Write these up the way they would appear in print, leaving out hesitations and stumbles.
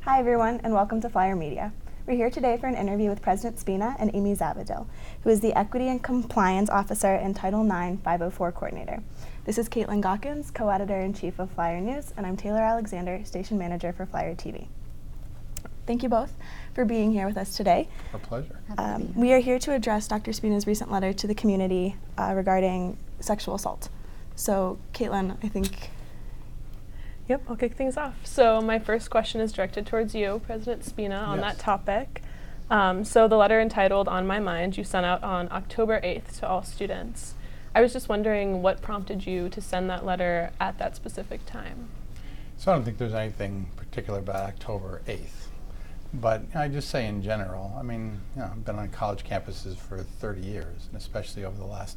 Hi everyone, and welcome to Flyer Media. We're here today for an interview with President Spina and Amy Zavadil, who is the Equity and Compliance Officer and Title IX 504 Coordinator. This is Caitlin Gawkins, Co-Editor-in-Chief of Flyer News, and I'm Taylor Alexander, Station Manager for Flyer TV. Thank you both for being here with us today. Our pleasure. We are here to address Dr. Spina's recent letter to the community regarding sexual assault. So, Caitlin, I think... Yep, I'll kick things off. So my first question is directed towards you, President Spina, on that topic. So the letter entitled On My Mind you sent out on October 8th to all students. I was just wondering what prompted you to send that letter at that specific time? So I don't think there's anything particular about October 8th. But I just say in general, I mean, I've been on college campuses for 30 years, and especially over the last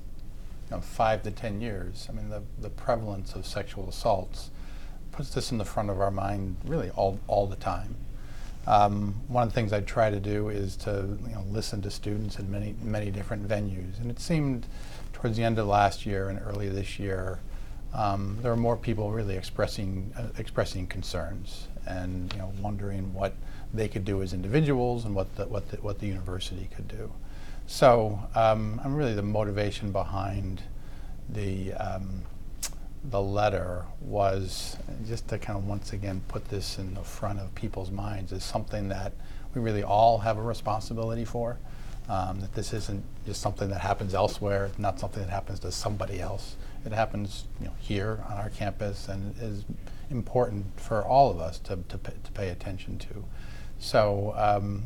5 to 10 years, I mean, the prevalence of sexual assaults puts this in the front of our mind really all the time. One of the things I try to do is to listen to students in many different venues, and it seemed towards the end of last year and early this year there were more people really expressing concerns and wondering what they could do as individuals and what the university could do. So I'm really the motivation behind the letter was just to kind of once again put this in the front of people's minds as something that we really all have a responsibility for, that this isn't just something that happens elsewhere, not something that happens to somebody else. It happens here on our campus and is important for all of us to pay attention to. So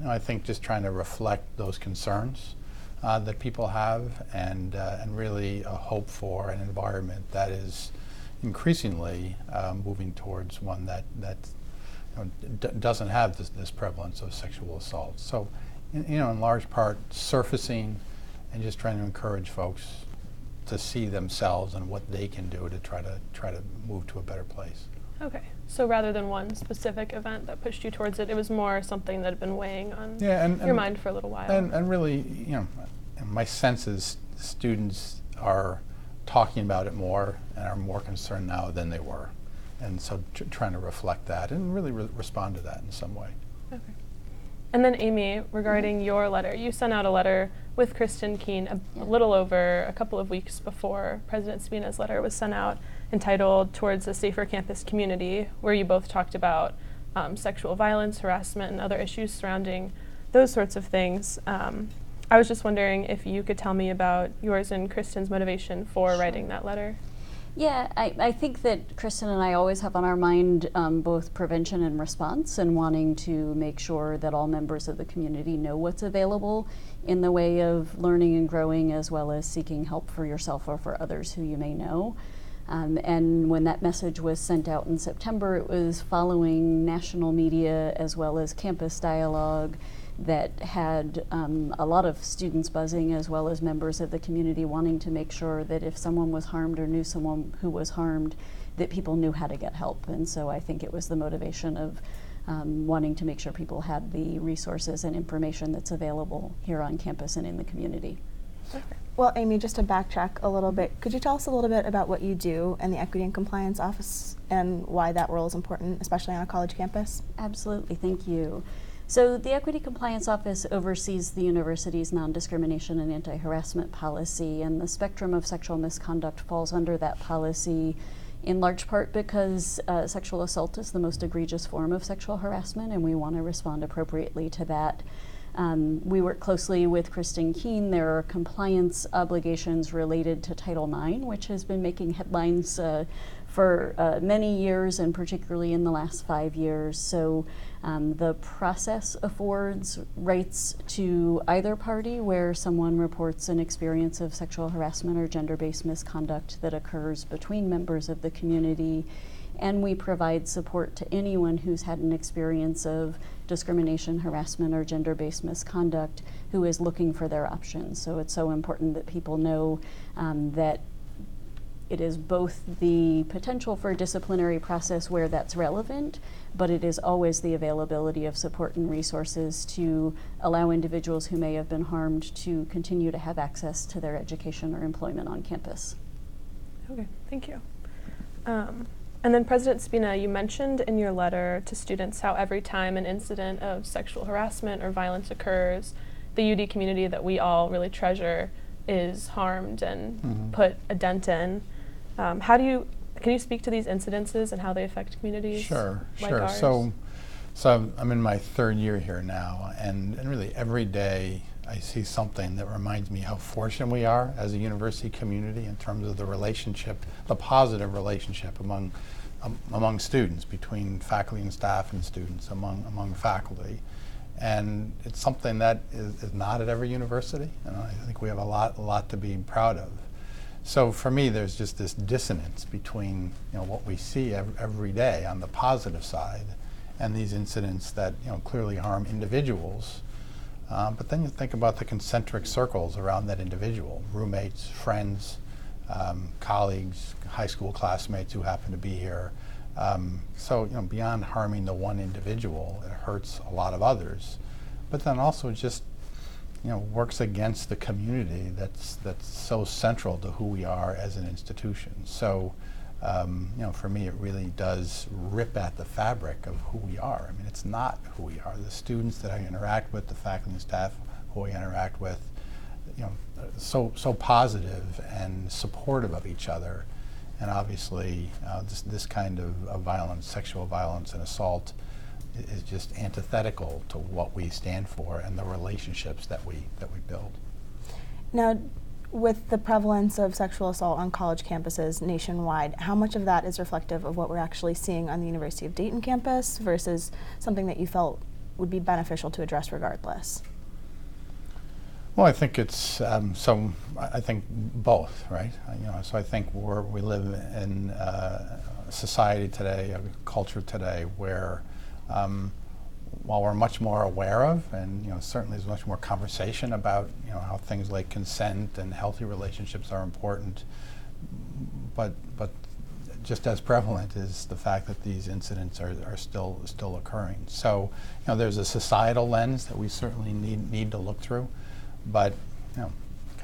I think just trying to reflect those concerns that people have and really hope for an environment that is increasingly moving towards one that doesn't have this prevalence of sexual assault. So, in large part, surfacing and just trying to encourage folks to see themselves and what they can do to try to move to a better place. Okay. So rather than one specific event that pushed you towards it, it was more something that had been weighing on your mind for a little while. And really, my sense is students are talking about it more and are more concerned now than they were. And so trying to reflect that and really respond to that in some way. Okay. And then Amy, regarding your letter, you sent out a letter with Kristen Keene a little over a couple of weeks before President Spina's letter was sent out, entitled Towards a Safer Campus Community, where you both talked about sexual violence, harassment, and other issues surrounding those sorts of things. I was just wondering if you could tell me about yours and Kristen's motivation for writing that letter. Yeah, I think that Kristen and I always have on our mind both prevention and response, and wanting to make sure that all members of the community know what's available in the way of learning and growing, as well as seeking help for yourself or for others who you may know. And when that message was sent out in September, it was following national media as well as campus dialogue that had a lot of students buzzing, as well as members of the community wanting to make sure that if someone was harmed or knew someone who was harmed, that people knew how to get help. And so I think it was the motivation of wanting to make sure people had the resources and information that's available here on campus and in the community. Okay. Well, Amy, just to backtrack a little bit, could you tell us a little bit about what you do in the Equity and Compliance Office and why that role is important, especially on a college campus? Absolutely, thank you. So the Equity Compliance Office oversees the university's non-discrimination and anti-harassment policy, and the spectrum of sexual misconduct falls under that policy in large part because sexual assault is the most egregious form of sexual harassment, and we want to respond appropriately to that. We work closely with Kristen Keene. There are compliance obligations related to Title IX, which has been making headlines for many years, and particularly in the last 5 years. So the process affords rights to either party where someone reports an experience of sexual harassment or gender-based misconduct that occurs between members of the community. And we provide support to anyone who's had an experience of discrimination, harassment, or gender-based misconduct who is looking for their options. So it's so important that people know that it is both the potential for a disciplinary process where that's relevant, but it is always the availability of support and resources to allow individuals who may have been harmed to continue to have access to their education or employment on campus. Okay, thank you. And then President Spina, you mentioned in your letter to students how every time an incident of sexual harassment or violence occurs, the UD community that we all really treasure is harmed and put a dent in. Can you speak to these incidences and how they affect communities like ours? So I'm in my third year here now, and really every day I see something that reminds me how fortunate we are as a university community in terms of the relationship, the positive relationship among students, between faculty and staff and students, among faculty. And it's something that is not at every university, and I think we have a lot to be proud of. So for me, there's just this dissonance between what we see every day on the positive side and these incidents that clearly harm individuals. But then you think about the concentric circles around that individual: roommates, friends, colleagues, high school classmates who happen to be here. So beyond harming the one individual, it hurts a lot of others. But then also just works against the community that's so central to who we are as an institution. So for me, it really does rip at the fabric of who we are. I mean, it's not who we are. The students that I interact with, the faculty and staff who I interact with, so positive and supportive of each other. And obviously, this kind of violence, sexual violence and assault, is just antithetical to what we stand for and the relationships that we build. Now, with the prevalence of sexual assault on college campuses nationwide, how much of that is reflective of what we're actually seeing on the University of Dayton campus versus something that you felt would be beneficial to address regardless? Well, I think it's I think both, right? So I think we live in a society today, a culture today, where while we're much more aware of, and certainly there's much more conversation about how things like consent and healthy relationships are important, but just as prevalent is the fact that these incidents are still occurring. So there's a societal lens that we certainly need to look through, but kind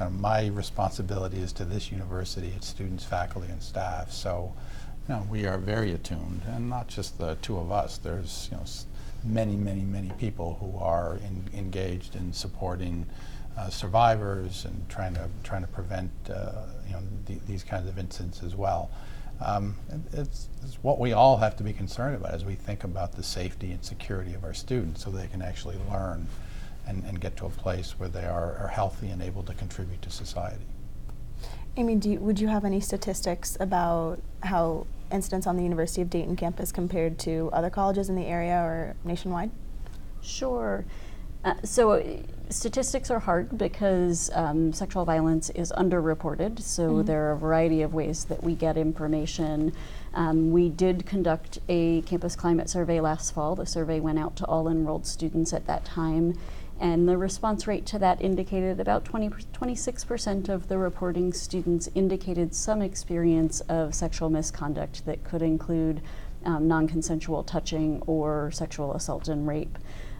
of my responsibility is to this university, its students, faculty, and staff. So we are very attuned, and not just the two of us. There's many people who are engaged in supporting survivors and trying to prevent these kinds of incidents as well. It's what we all have to be concerned about as we think about the safety and security of our students, so they can actually learn and get to a place where they are healthy and able to contribute to society. Amy, would you have any statistics about how incidents on the University of Dayton campus compared to other colleges in the area or nationwide? Sure. So statistics are hard because sexual violence is underreported, so there are a variety of ways that we get information. We did conduct a campus climate survey last fall. The survey went out to all enrolled students at that time, and the response rate to that indicated about 26% of the reporting students indicated some experience of sexual misconduct that could include non-consensual touching or sexual assault and rape.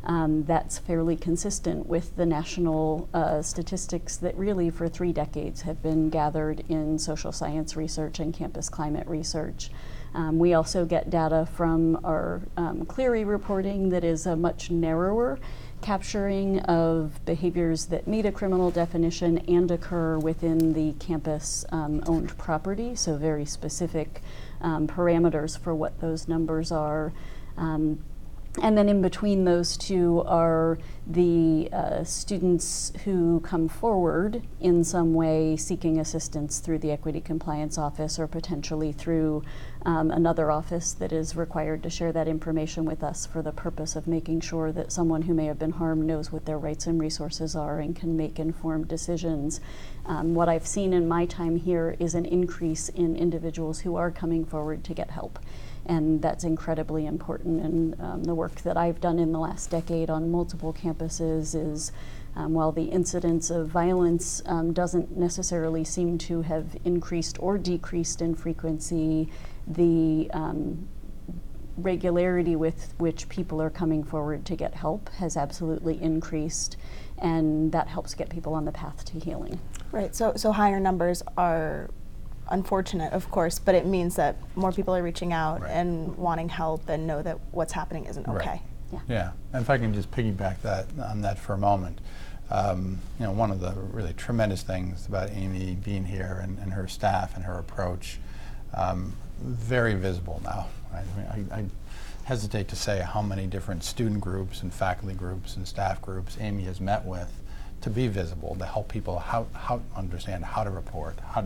That's fairly consistent with the national statistics that really for 3 decades have been gathered in social science research and campus climate research. We also get data from our Cleary reporting that is a much narrower capturing of behaviors that meet a criminal definition and occur within the campus owned property, so very specific parameters for what those numbers are. And then in between those two are the students who come forward in some way seeking assistance through the Equity Compliance Office or potentially through another office that is required to share that information with us for the purpose of making sure that someone who may have been harmed knows what their rights and resources are and can make informed decisions. What I've seen in my time here is an increase in individuals who are coming forward to get help. And that's incredibly important. And the work that I've done in the last decade on multiple campuses is, while the incidence of violence doesn't necessarily seem to have increased or decreased in frequency, the regularity with which people are coming forward to get help has absolutely increased, and that helps get people on the path to healing. Right, so higher numbers are unfortunate, of course, but it means that more people are reaching out Right. and wanting help and know that what's happening isn't Right. okay. Yeah, and if I can just piggyback on that for a moment, one of the really tremendous things about Amy being here and her staff and her approach, very visible now. Right? I mean, I hesitate to say how many different student groups and faculty groups and staff groups Amy has met with to be visible, to help people how understand how to report, how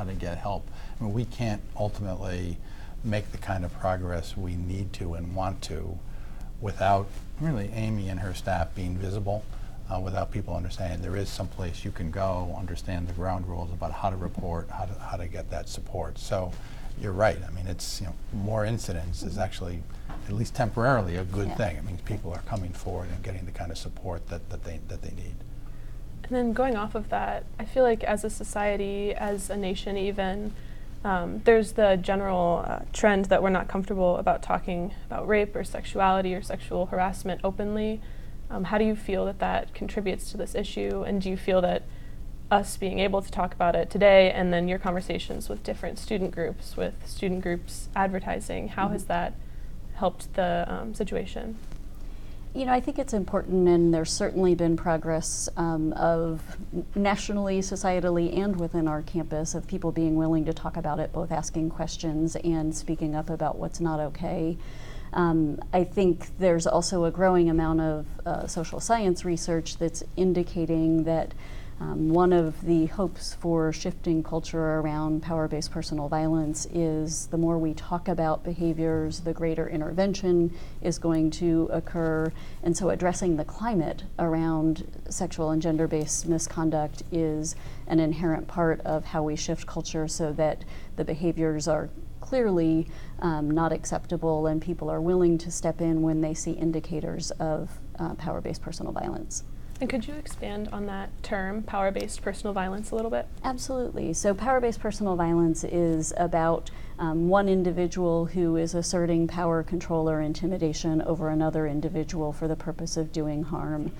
to get help. I mean, we can't ultimately make the kind of progress we need to and want to without really Amy and her staff being visible, without people understanding there is some place you can go, understand the ground rules about how to report, how to get that support. So you're right. I mean, it's more incidents is actually, at least temporarily, a good thing. It means people are coming forward and getting the kind of support that they need. And then going off of that, I feel like as a society, as a nation even, there's the general trend that we're not comfortable about talking about rape or sexuality or sexual harassment openly. How do you feel that contributes to this issue? And do you feel that us being able to talk about it today and then your conversations with different student groups advertising, how has that helped the situation? I think it's important, and there's certainly been progress of nationally, societally, and within our campus of people being willing to talk about it, both asking questions and speaking up about what's not okay. I think there's also a growing amount of social science research that's indicating that one of the hopes for shifting culture around power-based personal violence is the more we talk about behaviors, the greater intervention is going to occur. And so addressing the climate around sexual and gender-based misconduct is an inherent part of how we shift culture so that the behaviors are clearly not acceptable and people are willing to step in when they see indicators of power-based personal violence. And could you expand on that term, power-based personal violence, a little bit? Absolutely. So power-based personal violence is about one individual who is asserting power, control, or intimidation over another individual for the purpose of doing harm.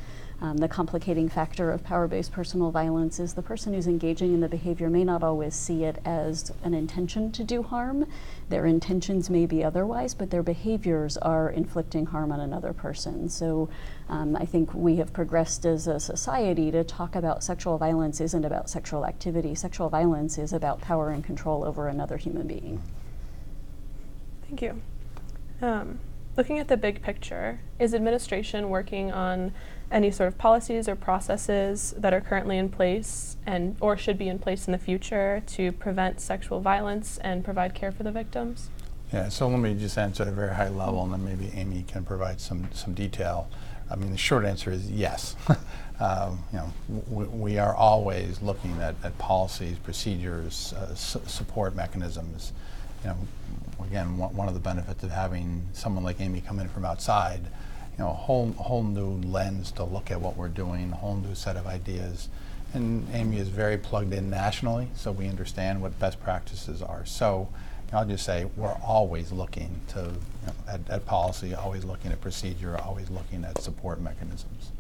The complicating factor of power-based personal violence is the person who's engaging in the behavior may not always see it as an intention to do harm. Their intentions may be otherwise, but their behaviors are inflicting harm on another person. So I think we have progressed as a society to talk about sexual violence isn't about sexual activity. Sexual violence is about power and control over another human being. Thank you. Looking at the big picture, is administration working on any sort of policies or processes that are currently in place and or should be in place in the future to prevent sexual violence and provide care for the victims? Yeah, so let me just answer at a very high level, and then maybe Amy can provide some detail. I mean, the short answer is yes. We are always looking at policies, procedures, support mechanisms. Again, one of the benefits of having someone like Amy come in from outside, a whole new lens to look at what we're doing, a whole new set of ideas. And Amy is very plugged in nationally, so we understand what best practices are. So I'll just say we're always looking at policy, always looking at procedure, always looking at support mechanisms.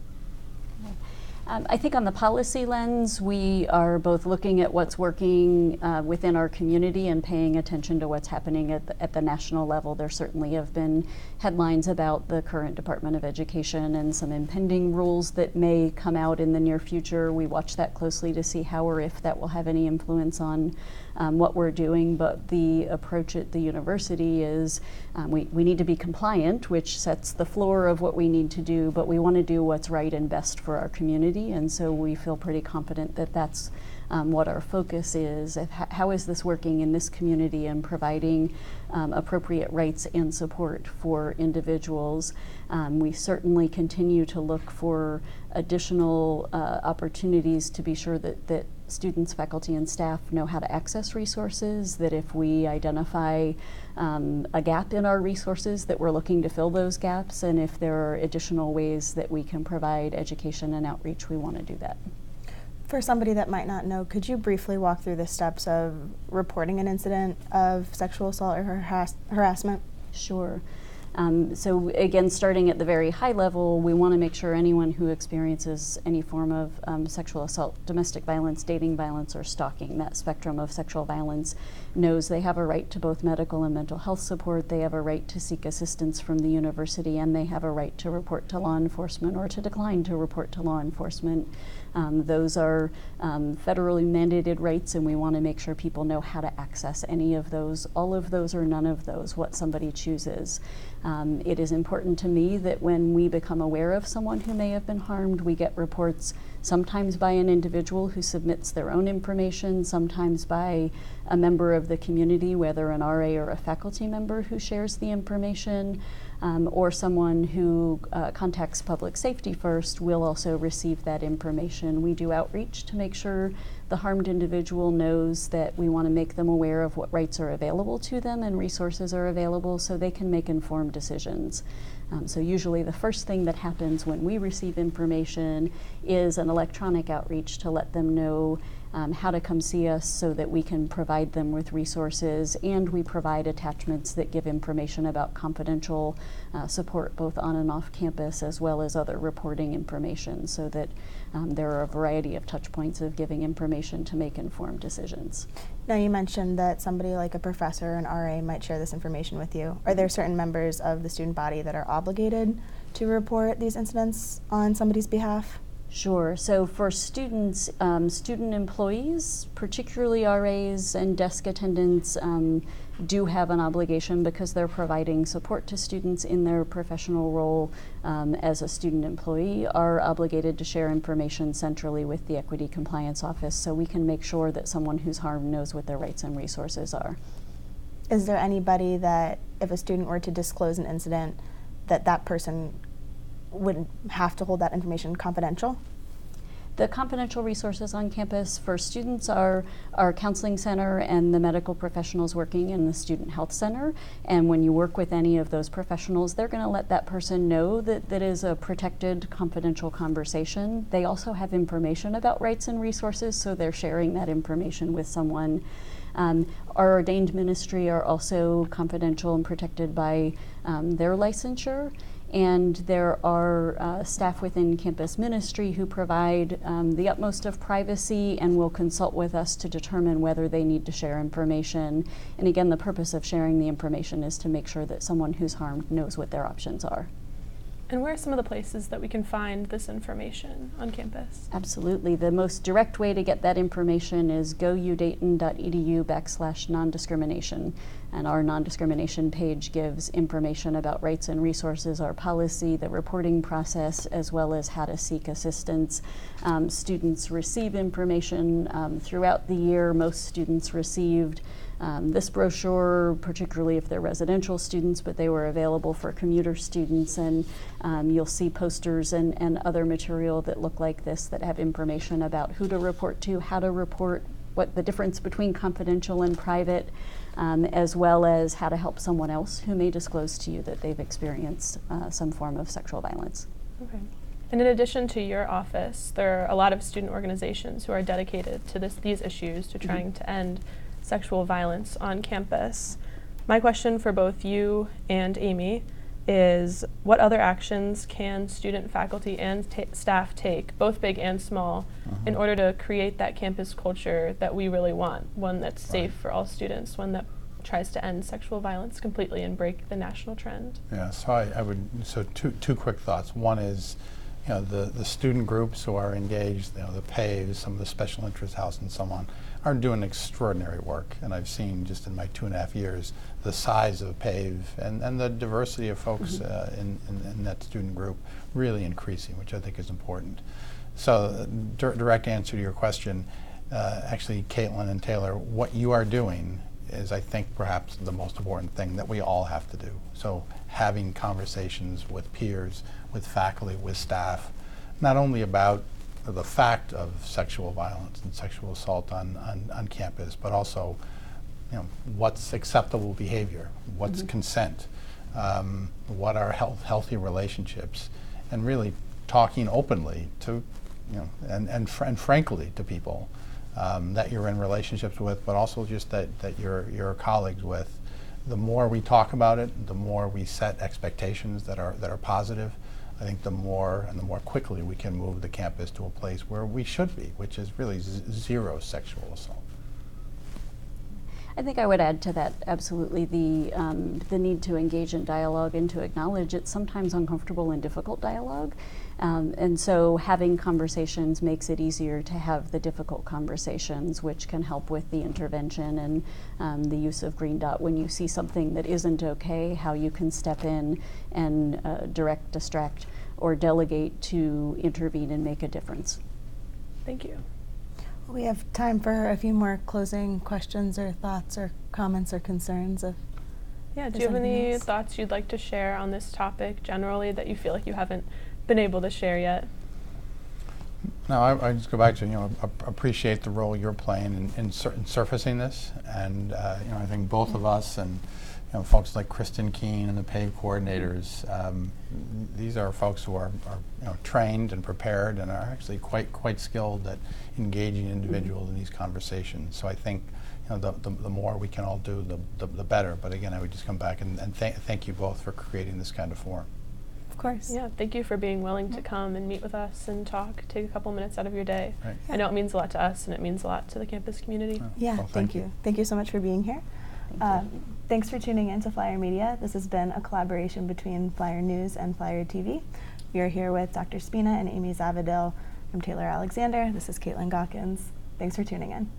I think on the policy lens, we are both looking at what's working within our community and paying attention to what's happening at the national level. There certainly have been headlines about the current Department of Education and some impending rules that may come out in the near future. We watch that closely to see how or if that will have any influence on what we're doing, but the approach at the university is we need to be compliant, which sets the floor of what we need to do, but we want to do what's right and best for our community, and so we feel pretty confident that that's what our focus is. How is this working in this community and providing appropriate rights and support for individuals? We certainly continue to look for additional opportunities to be sure that students, faculty, and staff know how to access resources, that if we identify a gap in our resources, that we're looking to fill those gaps, and if there are additional ways that we can provide education and outreach, we want to do that. For somebody that might not know, could you briefly walk through the steps of reporting an incident of sexual assault or harassment? Sure. So again, starting at the very high level, we want to make sure anyone who experiences any form of sexual assault, domestic violence, dating violence, or stalking, that spectrum of sexual violence, knows they have a right to both medical and mental health support, they have a right to seek assistance from the university, and they have a right to report to law enforcement or to decline to report to law enforcement. Those are federally mandated rights, and we want to make sure people know how to access any of those, all of those or none of those, what somebody chooses. It is important to me that when we become aware of someone who may have been harmed, we get reports sometimes by an individual who submits their own information, sometimes by a member of the community, whether an RA or a faculty member who shares the information, or someone who contacts public safety first will also receive that information. We do outreach to make sure the harmed individual knows that we want to make them aware of what rights are available to them and resources are available so they can make informed decisions. So usually the first thing that happens when we receive information is an electronic outreach to let them know how to come see us so that we can provide them with resources, and we provide attachments that give information about confidential support both on and off campus, as well as other reporting information, so that there are a variety of touch points of giving information to make informed decisions. Now, you mentioned that somebody like a professor or an RA might share this information with you. Are there certain members of the student body that are obligated to report these incidents on somebody's behalf? Sure. So for students, student employees, particularly RAs and desk attendants, do have an obligation because they're providing support to students in their professional role as a student employee, are obligated to share information centrally with the Equity Compliance Office so we can make sure that someone who's harmed knows what their rights and resources are. Is there anybody that, if a student were to disclose an incident, that person would have to hold that information confidential? The confidential resources on campus for students are our counseling center and the medical professionals working in the student health center. And when you work with any of those professionals, they're going to let that person know that that is a protected, confidential conversation. They also have information about rights and resources, so they're sharing that information with someone. Our ordained ministry are also confidential and protected by their licensure. And there are staff within campus ministry who provide the utmost of privacy and will consult with us to determine whether they need to share information. And again, the purpose of sharing the information is to make sure that someone who's harmed knows what their options are. And where are some of the places that we can find this information on campus? Absolutely. The most direct way to get that information is goudayton.edu/nondiscrimination. And our non-discrimination page gives information about rights and resources, our policy, the reporting process, as well as how to seek assistance. Students receive information throughout the year. Most students received this brochure, particularly if they're residential students, but they were available for commuter students, and you'll see posters and other material that look like this that have information about who to report to, how to report, what the difference between confidential and private, as well as how to help someone else who may disclose to you that they've experienced some form of sexual violence. Okay. And in addition to your office, there are a lot of student organizations who are dedicated to these issues, to trying to end sexual violence on campus. My question for both you and Amy is, what other actions can student, faculty, and staff take, both big and small, in order to create that campus culture that we really want, one that's safe for all students, one that tries to end sexual violence completely and break the national trend? Yeah, so two quick thoughts. One is, the student groups who are engaged, the PAVs, some of the special interest house and so on, are doing extraordinary work. And I've seen just in my 2.5 years the size of PAVE and the diversity of folks in that student group really increasing, which I think is important. So direct answer to your question, actually, Caitlin and Taylor, what you are doing is, I think, perhaps the most important thing that we all have to do. So having conversations with peers, with faculty, with staff, not only about the fact of sexual violence and sexual assault on campus, but also, what's acceptable behavior, what's consent, what are healthy relationships, and really talking openly to, and frankly to people that you're in relationships with, but also just that you're colleagues with, the more we talk about it, the more we set expectations that are positive, I think the more quickly we can move the campus to a place where we should be, which is really zero sexual assault. I think I would add to that absolutely the need to engage in dialogue and to acknowledge it's sometimes uncomfortable and difficult dialogue. And so having conversations makes it easier to have the difficult conversations, which can help with the intervention and the use of green dot when you see something that isn't okay, how you can step in and direct, distract, or delegate to intervene and make a difference. Thank you. We have time for a few more closing questions or thoughts or comments or concerns. Yeah, do you have any thoughts you'd like to share on this topic generally that you feel like you haven't been able to share yet? No, I just go back to, appreciate the role you're playing in surfacing this, and I think both of us and folks like Kristen Keene and the PAVE coordinators, these are folks who are trained and prepared and are actually quite skilled at engaging individuals in these conversations. So I think the more we can all do, the better. But again, I would just come back and thank you both for creating this kind of forum. Of course. Yeah, thank you for being willing to come and meet with us and talk, take a couple minutes out of your day. Right. I know it means a lot to us and it means a lot to the campus community. Yeah, Well, thank you. Thank you so much for being here. Thanks for tuning in to Flyer Media. This has been a collaboration between Flyer News and Flyer TV. We are here with Dr. Spina and Amy Zavadil. I'm Taylor Alexander. This is Caitlin Gawkins. Thanks for tuning in.